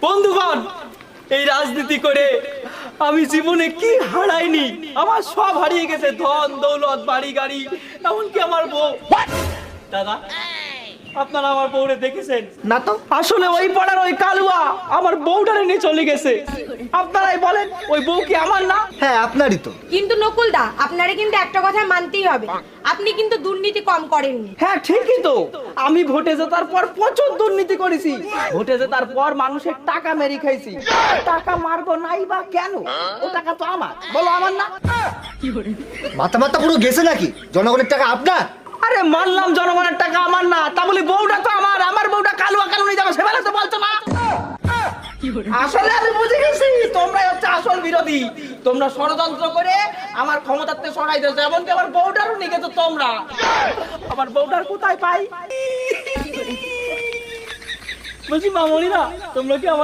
বন্ধুগণ, এই রাজনীতি করে আমি জীবনে কি হারাইনি, আমার সব হারিয়ে গেছে, ধন দৌলত বাড়ি গাড়ি, এমনকি আমার বউ। দাদা, আপনারা আমার বউরে দেখেছেন? না তো। আসলে ওই পাড়ার ওই কালুয়া আমার বউটারে নিয়ে চলে গেছে। আপনারাই বলেন, ওই বউ কি আমার না? হ্যাঁ, আপনারই তো। কিন্তু নকুল দা, আপনারে কিন্তু একটা কথা মানতেই হবে, আপনি কিন্তু দুর্নীতি কম করেননি। হ্যাঁ ঠিকই তো, আমি ভোটে জেতার পর প্রচুর দুর্নীতি করেছি। ভোটে জেতার পর মানুষের টাকা মেরে খাইছি। টাকা মারবো নাই বা কেন? ও টাকা তো আমার, বলো আমার না? মাথা মাথা পুরো গেছে নাকি? জনগণের টাকা আপনার? আরে মানলাম জনগণের টাকা আমার না, তা বলি বউটা তো আমার। আমার বউটা কালুয়া কেন নিয়ে যাবে সেবেলা তো বলছো না। আসলে আমি বুঝে গেছি, তোমরাই হচ্ছে আসল বিরোধী। তোমরা ষড়যন্ত্র করে আমার ক্ষমতাতে সরাই দিয়েছো, এমনকি আমার বউটারও নিয়ে গেছো তোমরা। আমার বউটার কোথায় পাই? বলছি মামনি না, তোমরা কি আমার